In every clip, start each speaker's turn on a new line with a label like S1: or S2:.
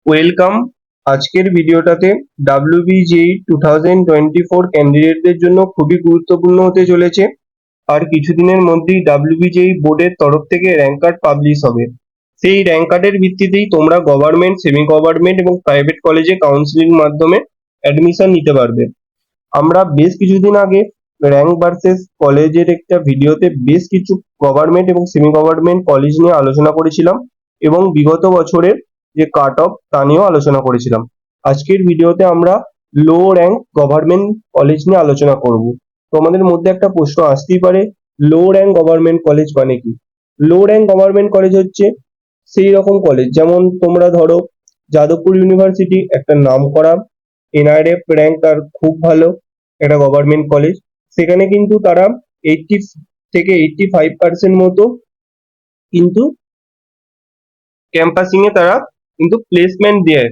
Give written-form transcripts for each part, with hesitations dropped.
S1: Welcome. আজকের ভিডিওটাতে WBJEE 2024 ক্যান্ডিডেটদের জন্য খুবই গুরুত্বপূর্ণ হতে চলেছে। আর কিছুদিনের মধ্যেই WBJEE বোর্ডের তরফ থেকে র্যাঙ্ক কার্ড পাবলিশ হবে। সেই র্যাঙ্ক কার্ডের ভিত্তিতেই তোমরা গভর্নমেন্ট, সেমি গভর্নমেন্ট এবং প্রাইভেট কলেজে কাউন্সিলিং মাধ্যমে অ্যাডমিশন নিতে পারবে। আমরা বেশ কিছুদিন আগে র্যাঙ্ক ভার্সেস কলেজের একটা ভিডিওতে বেশ কিছু গভর্নমেন্ট এবং সেমি গভর্নমেন্ট কলেজ নিয়ে আলোচনা করেছিলাম এবং বিগত বছরের যে কাট অফ তা নিয়েও আলোচনা করেছিলাম। আজকের ভিডিওতে আমরা লো র্যাঙ্ক গভর্নমেন্ট কলেজ নিয়ে আলোচনা করব। তোমাদের মধ্যে একটা প্রশ্ন আসতেই পারে, লো র্যাঙ্ক গভর্নমেন্ট কলেজ মানে কি? লো র্যাঙ্ক গভর্নমেন্ট কলেজ হচ্ছে সেই রকম কলেজ, যেমন তোমরা ধরো যাদবপুর ইউনিভার্সিটি একটা নামকরা NRF র্যাঙ্ক তার খুব ভালো একটা গভর্নমেন্ট কলেজ। সেখানে কিন্তু তারা 80 থেকে 85% মতো কিন্তু ক্যাম্পাসিং এ তারা কিন্তু প্লেসমেন্ট দেয়।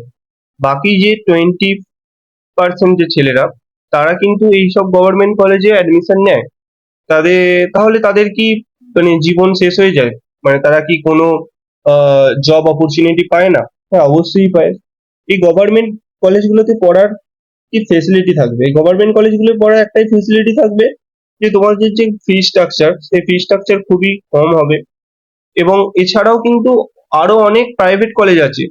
S1: বাকি যে 20% যে ছেলেরা তারা কিন্তু এইসব গভর্নমেন্ট কলেজে অ্যাডমিশন নেয়। তাহলে তাদের কি মানে জীবন শেষ হয়ে যায়? মানে তারা কি কোনো জব অপরচুনিটি পায় না? হ্যাঁ, অবশ্যই পায়। এই গভর্নমেন্ট কলেজগুলোতে পড়ার কি ফেসিলিটি থাকবে? এই গভর্নমেন্ট কলেজগুলো পড়ার একটাই ফেসিলিটি থাকবে যে তোমাদের যে ফি স্ট্রাকচার, সেই ফি স্ট্রাকচার খুবই কম হবে। এবং এছাড়াও কিন্তু আরো অনেক প্রাইভেট কলেজ আছে,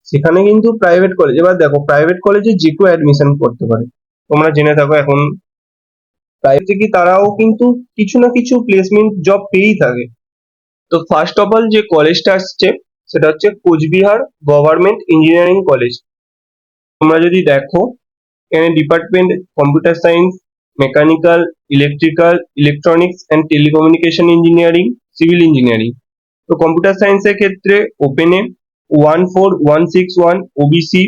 S1: সেখানে কিন্তু প্রাইভেট কলেজ, এবার দেখো প্রাইভেট কলেজে যে কেউ অ্যাডমিশন করতে পারে। তোমরা জেনে থাকো এখন প্রাইভেট কি তারাও কিন্তু কিছু না কিছু প্লেসমেন্ট জব পেয়েই থাকে। তো ফার্স্ট অফ অল যে কলেজটা আসছে সেটা হচ্ছে কোচবিহার গভর্নমেন্ট ইঞ্জিনিয়ারিং কলেজ। তোমরা যদি দেখো এখানে department computer science, mechanical, electrical, electronics and telecommunication engineering, civil engineering. তো কম্পিউটার সায়েন্সের ক্ষেত্রে ওপেনে 14161 ওবিসি,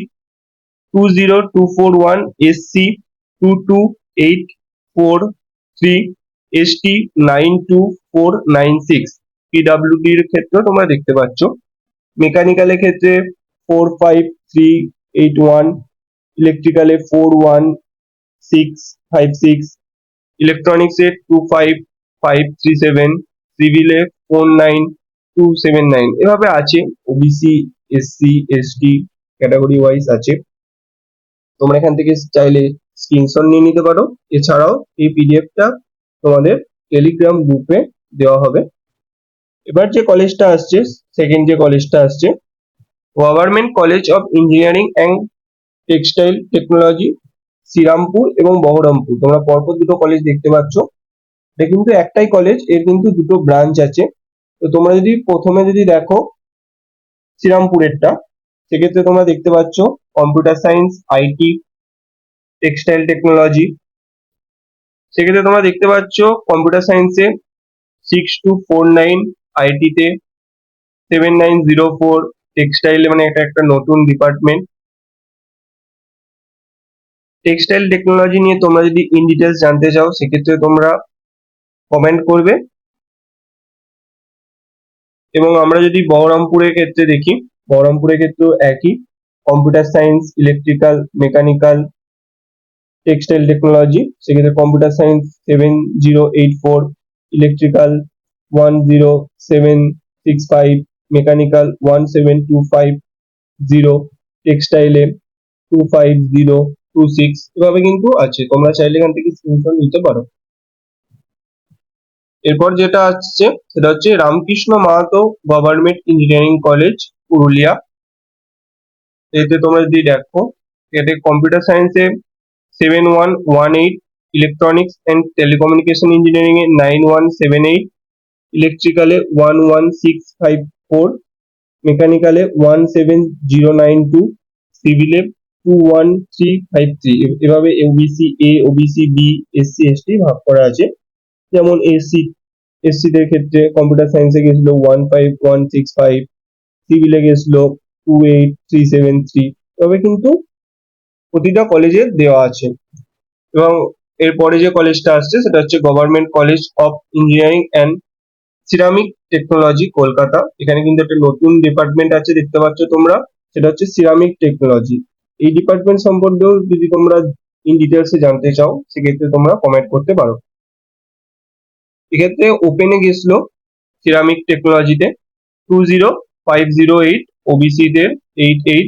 S1: 20241 এসসি, 22843 এসটি, 92496 পিডব্লিউডি এর ক্ষেত্রে তোমরা দেখতে পাচ্ছ। মেকানিক্যালের ক্ষেত্রে 45381, ইলেকট্রিক্যালে 41656, ইলেকট্রনিক্সে 25537, সিভিলে 49279। এভাবে আছে, OBC, SC, ST category wise আছে। তোমরা এখান থেকে চাইলে স্ক্রিনশট নিয়ে নিতে পারো। এছাড়াও এই পিডিএফটা তোমাদের টেলিগ্রাম গ্রুপে দেওয়া হবে। এবার যে কলেজটা আসছে, সেকেন্ড যে কলেজটা আসছে, government college of engineering and textile technology, Serampore এবং বহরমপুর। তোমরা পরপর দুটো কলেজ দেখতে পাচ্ছ। এটা কিন্তু একটাই কলেজ, এর কিন্তু দুটো ব্রাঞ্চ আছে। তো তোমরা যদি প্রথমে যদি দেখো শ্রীরামপুরেরটা, সেক্ষেত্রে তোমরা দেখতে পাচ্ছ computer science, IT, textile technology. সেক্ষেত্রে তোমরা দেখতে পাচ্ছ কম্পিউটার সায়েন্সে 6249, আইটিতে 7904, টেক্সটাইলে মানে এটা একটা নতুন ডিপার্টমেন্ট। টেক্সটাইল টেকনোলজি নিয়ে তোমরা যদি ইন ডিটেলস জানতে চাও সেক্ষেত্রে তোমরা কমেন্ট করবে। এবং আমরা যদি বহরমপুরের ক্ষেত্রে দেখি, বহরমপুরের ক্ষেত্রেও একই, computer science, electrical, mechanical, textile technology. সেক্ষেত্রে কম্পিউটার সায়েন্স 7084, ইলেকট্রিক্যাল 10765, মেকানিক্যাল 17250, টেক্সটাইলে 25026। এভাবে কিন্তু আছে, তোমরা চাইলে এখান থেকে স্ক্রিনশট নিতে পারো। এরপর যেটা আসছে সেটা হচ্ছে Ramkrishna Mahato government engineering college, Purulia. এতে তোমরা যদি দেখো, এতে কম্পিউটার সায়েন্সে 7118, ইলেকট্রনিক্স অ্যান্ড টেলিকমিউনিকেশন ইঞ্জিনিয়ারিং এ 9178, ইলেকট্রিক্যালে 11654, মেকানিক্যালে 17092, সিভিলে 21353। এভাবে OBC A, OBC B, SC, ST ভাগ করা আছে। যেমন এসসি দের ক্ষেত্রে কম্পিউটার সায়েন্সে গেছিল 15165, সিভিলে গেছিল 28373। তবে কিন্তু প্রতিটা কলেজে দেওয়া আছে। এবং এরপরে যে কলেজটা আসছে সেটা হচ্ছে government college of engineering and ceramic technology, Kolkata. এখানে কিন্তু একটা নতুন ডিপার্টমেন্ট আছে, দেখতে পাচ্ছ তোমরা, সেটা হচ্ছে সিরামিক টেকনোলজি। এই ডিপার্টমেন্ট সম্পর্কেও যদি তোমরা ইন ডিটেলসে জানতে চাও সেক্ষেত্রে তোমরা কমেন্ট করতে পারো। এক্ষেত্রে ওপেনে গেছিল সিরামিক টেকনোলজিতে 20508, ওবিসি তে 88,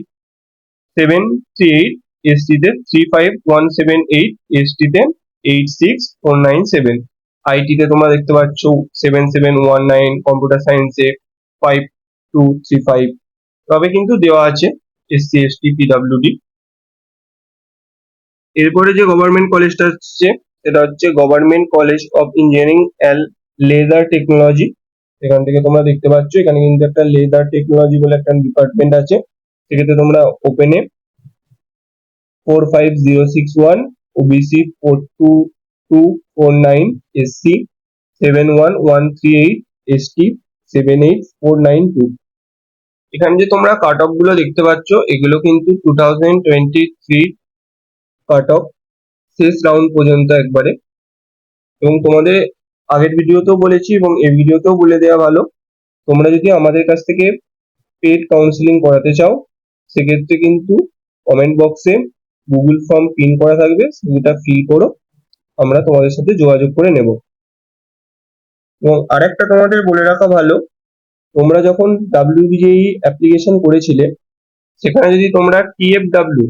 S1: 738, এসটিতে 35178, এসটিতে 86497, আইটিতে তোমরা দেখতে পাচ্ছ 7719, কম্পিউটার সায়েন্সে 5235, তবে কিন্তু দেওয়া আছে এসসি এসটি পিডব্লিউডি। এরপরে যে গভর্নমেন্ট কলেজটা আসছে সেটা হচ্ছে government college of engineering and leather technology. এখান থেকে তোমরা দেখতে পাচ্ছ এখানে কিন্তু একটা লেদার টেকনোলজি বলে একটা ডিপার্টমেন্ট আছে। সেক্ষেত্রে তোমরা ওপেনে 45061, ওবিসি 42249, এসসি 71138, এসটি 78492। এখানে যে তোমরা কাট অফ গুলো দেখতে পাচ্ছ এগুলো কিন্তু 2023 কাট অফ, শেষ রাউন্ড পর্যন্ত একবারে। এবং তোমাদের আগের ভিডিওতেও বলেছি এবং এই ভিডিওতেও বলে দেওয়া ভালো, তোমরা যদি আমাদের কাছ থেকে পেড কাউন্সিলিং করাতে চাও সেক্ষেত্রে কিন্তু কমেন্ট বক্সে গুগল ফর্ম পিন করা থাকবে, সেটা ফিল করো, আমরা তোমাদের সাথে যোগাযোগ করে নেব। এবং আরেকটা তোমাদের বলে রাখা ভালো, তোমরা যখন ডাব্লিউবিজেই অ্যাপ্লিকেশন করেছিলে সেখানে যদি তোমরা টিএফডাব্লিউ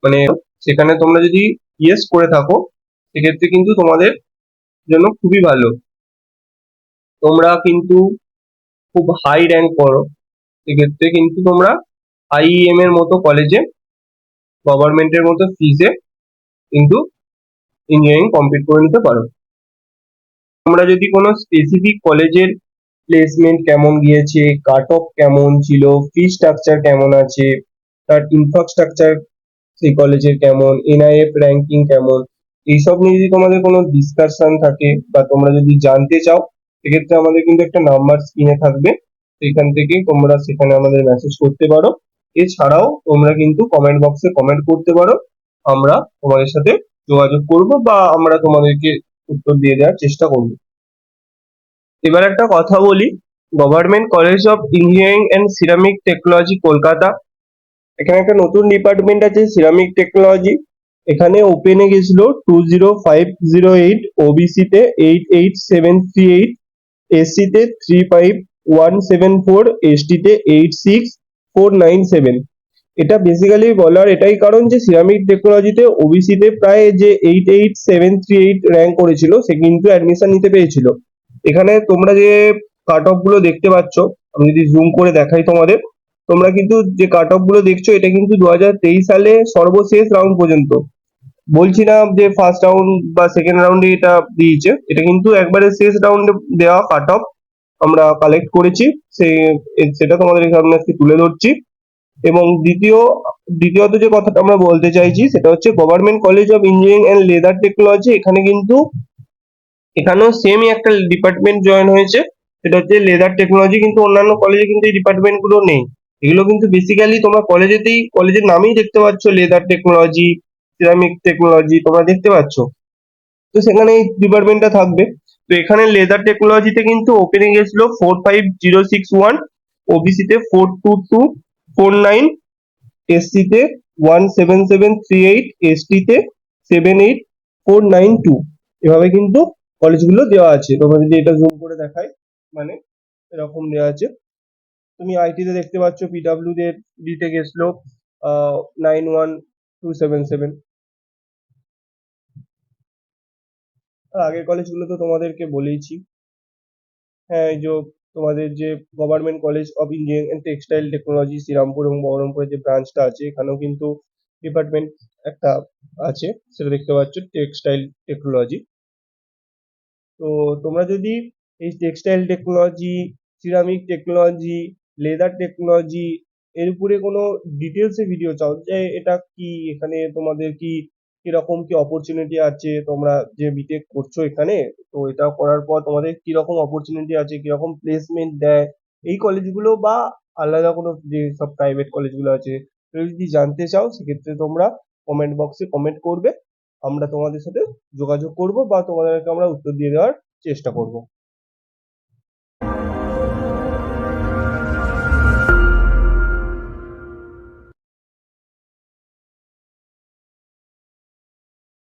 S1: মানে সেখানে তোমরা যদি ইয়েস করে থাকো সেক্ষেত্রে কিন্তু তোমাদের জন্য খুবই ভালো। তোমরা কিন্তু খুব হাই র্যাঙ্ক করো, সেক্ষেত্রে কিন্তু তোমরা আইইএম এর মতো কলেজে গভর্নমেন্টের মতো ফিজে কিন্তু ইঞ্জিনিয়ারিং কমপ্লিট করে নিতে পারো। তোমরা যদি কোনো স্পেসিফিক কলেজের প্লেসমেন্ট কেমন গিয়েছে, কাট অফ কেমন ছিল, ফি স্ট্রাকচার কেমন আছে, তার ইনফ্রাস্ট্রাকচার সেই কলেজের কেমন, এনআইএফ র্যাঙ্কিং কেমন, এইসব নিয়ে যদি তোমাদের কোনো ডিসকাশন থাকে বা তোমরা যদি জানতে চাও সেক্ষেত্রে আমাদের কিন্তু একটা নাম্বার স্ক্রিনে থাকবে, সেখান থেকে তোমরা সেখানে আমাদের মেসেজ করতে পারো। এছাড়াও তোমরা কিন্তু কমেন্ট বক্সে কমেন্ট করতে পারো, আমরা তোমাদের সাথে যোগাযোগ করব বা আমরা তোমাদেরকে উত্তর দিয়ে দেওয়ার চেষ্টা করব। এবার একটা কথা বলি, government college of engineering and ceramic technology Kolkata, এখানে একটা নতুন ডিপার্টমেন্ট আছে সিরামিক টেকনোলজি। এখানে ওপেনে গেছিল 20508, ওবিসিতে 88738, এসসিতে 35174, এসটিতে 86497। এটা বেসিক্যালি বলার এটাই কারণ যে সিরামিক টেকনোলজিতে ওবিসিতে প্রায় যে 88738 র্যাঙ্ক করেছিল সে কিন্তু অ্যাডমিশন নিতে পেরেছিল। এখানে তোমরা যে কাট অফ গুলো দেখতে পাচ্ছ, আমি যদি জুম করে দেখাই তোমাদের, তোমরা কিন্তু যে কাট অফ গুলো দেখছো এটা কিন্তু 2023 সালে সর্বশেষ রাউন্ড পর্যন্ত, বলছি না যে ফার্স্ট রাউন্ড বা সেকেন্ড রাউন্ডে এটা দিয়েছে, এটা কিন্তু একবারে শেষ রাউন্ডে দেওয়া কাট অফ আমরা কালেক্ট করেছি, সেটা তোমাদের সামনে আজকে তুলে ধরছি। এবং দ্বিতীয়ত যে কথাটা আমরা বলতে চাইছি সেটা হচ্ছে government college of engineering and leather technology. এখানে কিন্তু এখানেও সেমই একটা ডিপার্টমেন্ট জয়েন হয়েছে, সেটা হচ্ছে লেদার টেকনোলজি, কিন্তু অন্যান্য কলেজে কিন্তু এই ডিপার্টমেন্ট গুলো নেই। এগুলো কিন্তু বেসিক্যালি তোমরা কলেজের নামেই দেখতে পাচ্ছ লেদার টেকনোলজি, সিরামিক টেকনোলজি তোমরা দেখতে পাচ্ছ, তো সেখানে এই ডিপার্টমেন্টটা থাকবে। তো এখানে লেদার টেকনোলজিতে কিন্তু ওপেনিং গেছিল 45061, ওবিসিতে 42249, এসসিতে 17738, এসটিতে 78492, এভাবে কিন্তু কলেজগুলো দেওয়া আছে। তোমরা যদি এটা জুম করে দেখাই মানে এরকম দেওয়া আছে। তুমি আইটিতে দেখতে পাচ্ছ পিডব্লিউ ডিতে গেছিল 91277। আর আগের কলেজগুলো তো তোমাদেরকে বলেইছি। হ্যাঁ, এই যে তোমাদের যে government college of engineering and textile technology Serampore এবং বহরমপুরের যে ব্রাঞ্চটা আছে এখানেও কিন্তু ডিপার্টমেন্ট একটা আছে, সেটা দেখতে পাচ্ছ টেক্সটাইল টেকনোলজি। তো তোমরা যদি এই textile technology, ceramic technology, leather technology এর উপরে কোনো ডিটেলসে ভিডিও চাও যে এটা কি, এখানে তোমাদের কি কিরকম কি অপরচুনিটি আছে, তোমরা যে বিটেক করছো এখানে, তো এটা করার পর তোমাদের কিরকম অপরচুনিটি আছে, কিরকম প্লেসমেন্ট দেয় এই কলেজগুলো বা আলাদা কোনো যে সব প্রাইভেট কলেজগুলো আছে, এগুলো যদি জানতে চাও সেক্ষেত্রে তোমরা কমেন্ট বক্সে কমেন্ট করবে, আমরা তোমাদের সাথে যোগাযোগ করব বা তোমাদেরকে আমরা উত্তর দিয়ে দেওয়ার চেষ্টা করব।